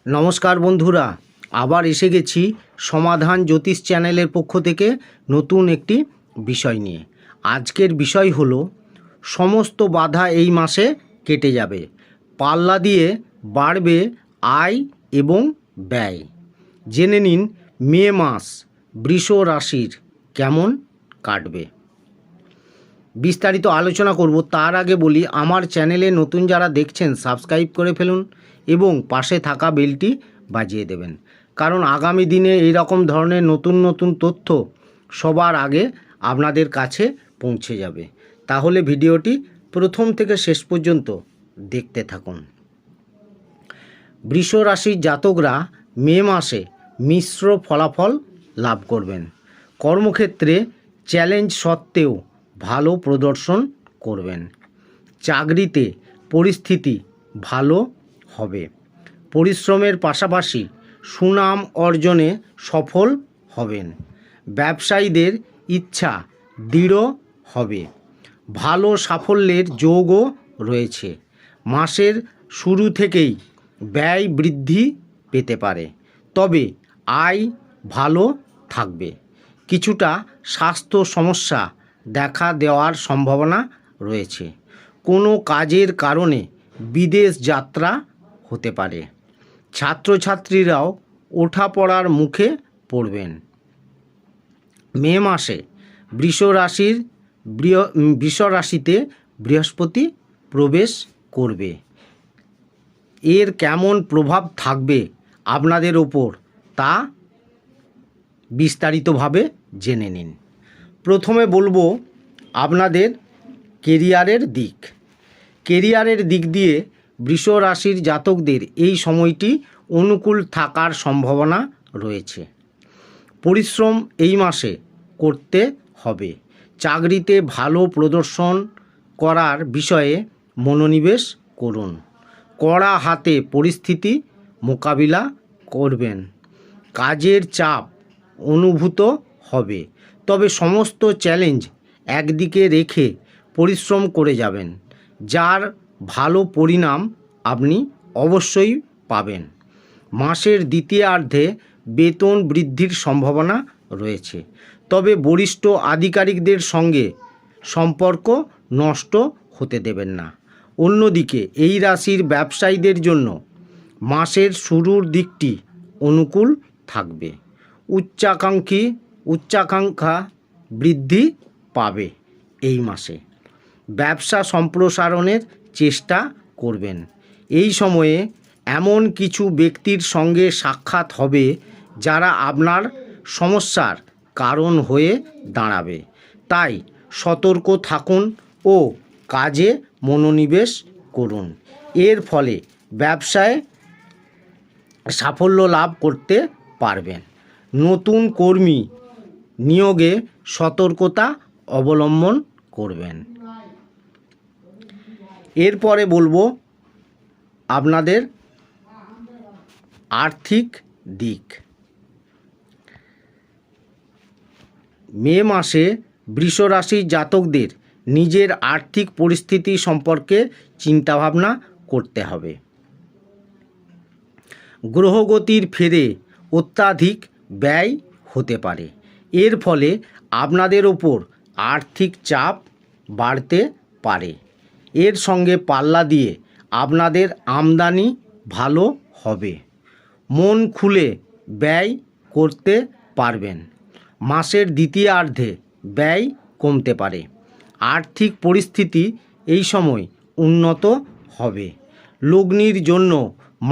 নমস্কার বন্ধুরা, আবার এসে গেছি সমাধান জ্যোতিষ চ্যানেলের পক্ষ থেকে নতুন একটি বিষয় নিয়ে। আজকের বিষয় হলো সমস্ত বাধা এই মাসে কেটে যাবে, পাল্লা দিয়ে বাড়বে আয় এবং ব্যয়। জেনে নিন মে মাস বৃষ রাশির কেমন কাটবে। বিস্তারিত আলোচনা করব। তার আগে বলি, আমার চ্যানেলে নতুন যারা দেখছেন সাবস্ক্রাইব করে ফেলুন এবং পাশে থাকা বেলটি বাজিয়ে দেবেন, কারণ আগামী দিনে এই রকম ধরনের নতুন নতুন তথ্য সবার আগে আপনাদের কাছে পৌঁছে যাবে। তাহলে ভিডিওটি প্রথম থেকে শেষ পর্যন্ত দেখতে থাকুন। বৃষ রাশির জাতকরা মে মাসে মিশ্র ফলাফল লাভ করবেন। কর্মক্ষেত্রে চ্যালেঞ্জ সত্ত্বেও ভালো প্রদর্শন করবেন। চাকরিতে পরিস্থিতি ভালো হবে। পরিশ্রমের পাশাপাশি সুনাম অর্জনে সফল হবেন। ব্যবসায়ীদের ইচ্ছা দৃঢ় হবে। ভালো সাফল্যের যোগও রয়েছে। মাসের শুরু থেকেই ব্যয় বৃদ্ধি পেতে পারে, তবে আয় ভালো থাকবে। কিছুটা স্বাস্থ্য সমস্যা দেখা দেওয়ার সম্ভাবনা রয়েছে। কোনো কাজের কারণে বিদেশ যাত্রা হতে পারে। ছাত্রছাত্রীরাও ওঠাপড়ার মুখে পড়বেন। মে মাসে বৃষ রাশিতে বৃহস্পতি প্রবেশ করবে। এর কেমন প্রভাব থাকবে আপনাদের ওপর তা বিস্তারিতভাবে জেনে নিন। প্রথমে বলবো আপনাদের কেরিয়ারের দিক। কেরিয়ারের দিক দিয়ে বৃষ রাশির জাতকদের এই সময়টি অনুকূল থাকার সম্ভাবনা রয়েছে। পরিশ্রম এই মাসে করতে হবে। চাকরিতে ভালো প্রদর্শন করার বিষয়ে মনোনিবেশ করুন। কড়া হাতে পরিস্থিতি মোকাবিলা করবেন। কাজের চাপ অনুভূত হবে, তবে সমস্ত চ্যালেঞ্জ একদিকে রেখে পরিশ্রম করে যাবেন, যার ভালো পরিণাম আপনি অবশ্যই পাবেন। মাসের দ্বিতীয়ার্ধে বেতন বৃদ্ধির সম্ভাবনা রয়েছে, তবে বরিষ্ঠ আধিকারিকদের সঙ্গে সম্পর্ক নষ্ট হতে দেবেন না। অন্যদিকে এই রাশির ব্যবসায়ীদের জন্য মাসের শুরুর দিকটি অনুকূল থাকবে। উচ্চাকাঙ্ক্ষা বৃদ্ধি পাবে। এই মাসে ব্যবসা সম্প্রসারণের চেষ্টা করবেন। এই সময়ে এমন কিছু ব্যক্তির সঙ্গে সাক্ষাৎ হবে যারা আপনার সমস্যার কারণ হয়ে দাঁড়াবে, তাই সতর্ক থাকুন ও কাজে মনোনিবেশ করুন। এর ফলে ব্যবসায় সাফল্য লাভ করতে পারবেন। নতুন কর্মী নিয়োগে সতর্কতা অবলম্বন করবেন। এরপরে বলবো আপনাদের আর্থিক দিক। মে মাসে বৃষ রাশির জাতকদের নিজের আর্থিক পরিস্থিতি সম্পর্কে চিন্তাভাবনা করতে হবে। গ্রহগতির ফেরে অত্যাধিক ব্যয় হতে পারে। এর ফলে আপনাদের ওপর আর্থিক চাপ বাড়তে পারে। এর সঙ্গে পাল্লা দিয়ে আপনাদের আমদানি ভালো হবে। মন খুলে ব্যয় করতে পারবেন। মাসের দ্বিতীয়ার্ধে ব্যয় কমতে পারে। আর্থিক পরিস্থিতি এই সময় উন্নত হবে। লগ্নির জন্য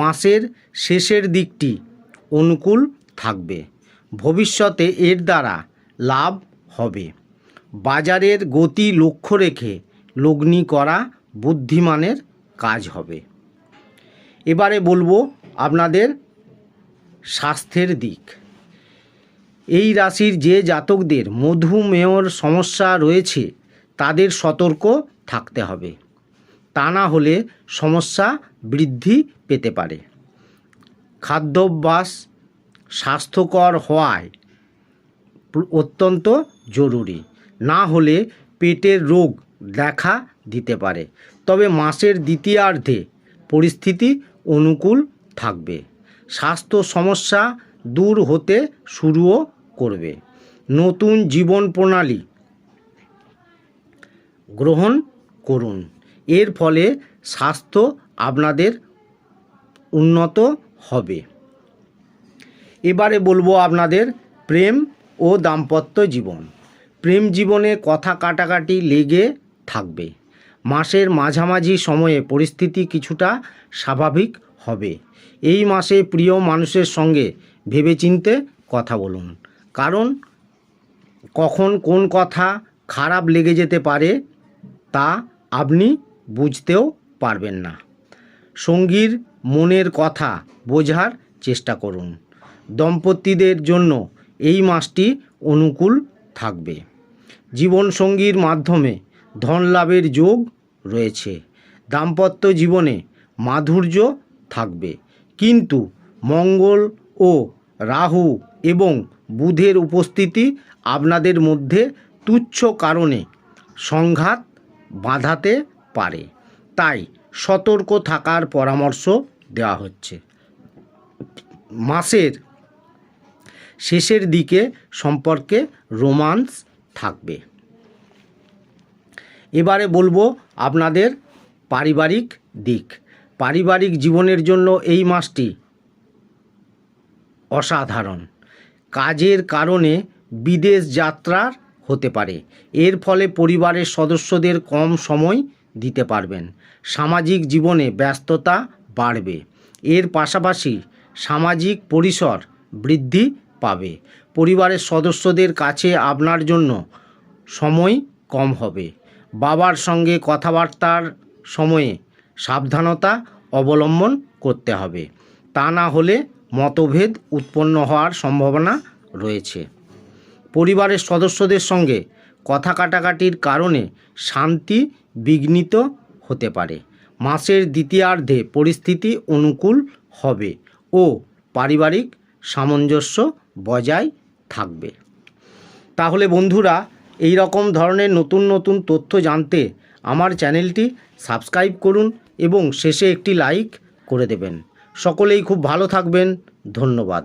মাসের শেষের দিকটি অনুকূল থাকবে। ভবিষ্যতে এর দ্বারা লাভ হবে। বাজারের গতি লক্ষ্য রেখে লগ্নি করা বুদ্ধিমানের কাজ হবে। এবারে বলবো আপনাদের স্বাস্থ্যের দিক। এই রাশির যে জাতকদের মধুমেহর সমস্যা রয়েছে তাদের সতর্ক থাকতে হবে, তা না হলে সমস্যা বৃদ্ধি পেতে পারে। খাদ্যাভ্যাস স্বাস্থ্যকর হওয়ায় অত্যন্ত জরুরি, না হলে পেটের রোগ দেখা দিতে পারে। তবে মাসের দ্বিতীয়ার্ধে পরিস্থিতি অনুকূল থাকবে। স্বাস্থ্য সমস্যা দূর হতে শুরুও করবে। নতুন জীবন প্রণালী গ্রহণ করুন, এর ফলে স্বাস্থ্য আপনাদের উন্নত হবে। এবারে বলবো আপনাদের প্রেম ও দাম্পত্য জীবন। প্রেম জীবনে কথা কাটাকাটি লেগে থাকবে। মাসের মাঝামাঝি সময়ে পরিস্থিতি কিছুটা স্বাভাবিক হবে। এই মাসে প্রিয় মানুষের সঙ্গে ভেবেচিন্তে কথা বলুন, কারণ কখন কোন কথা খারাপ লেগে যেতে পারে তা আপনি বুঝতেও পারবেন না। সঙ্গীর মনের কথা বোঝার চেষ্টা করুন। দম্পতিদের জন্য এই মাসটি অনুকূল থাকবে। জীবনসঙ্গীর মাধ্যমে ধন লাভের যোগ রয়েছে। দাম্পত্য জীবনে মাধুর্য থাকবে, কিন্তু মঙ্গল ও রাহু এবং বুধের উপস্থিতি আপনাদের মধ্যে তুচ্ছ কারণে সংঘাত বাঁধাতে পারে, তাই সতর্ক থাকার পরামর্শ দেওয়া হচ্ছে। মাসের শেষের দিকে সম্পর্কে রোমান্স থাকবে। এবারে বলবো আপনাদের পারিবারিক দিক। পারিবারিক জীবনের জন্য এই মাসটি অসাধারণ। কাজের কারণে বিদেশ যাত্রার হতে পারে, এর ফলে পরিবারের সদস্যদের কম সময় দিতে পারবেন। সামাজিক জীবনে ব্যস্ততা বাড়বে, এর পাশাপাশি সামাজিক পরিসর বৃদ্ধি পাবে। পরিবারের সদস্যদের কাছে আপনার জন্য সময় কম হবে। বাবার সঙ্গে কথাবার্তার সময়ে সাবধানতা অবলম্বন করতে হবে, তা না হলে মতভেদ উৎপন্ন হওয়ার সম্ভাবনা রয়েছে। পরিবারের সদস্যদের সঙ্গে কথা কাটাকাটির কারণে শান্তি বিঘ্নিত হতে পারে। মাসের দ্বিতীয়ার্ধে পরিস্থিতি অনুকূল হবে ও পারিবারিক সামঞ্জস্য বজায় থাকবে। তাহলে বন্ধুরা, এই রকম ধরনের নতুন নতুন তথ্য জানতে আমার চ্যানেলটি সাবস্ক্রাইব করুন এবং শেষে একটি লাইক করে দেবেন। সকলেই খুব ভালো থাকবেন। ধন্যবাদ।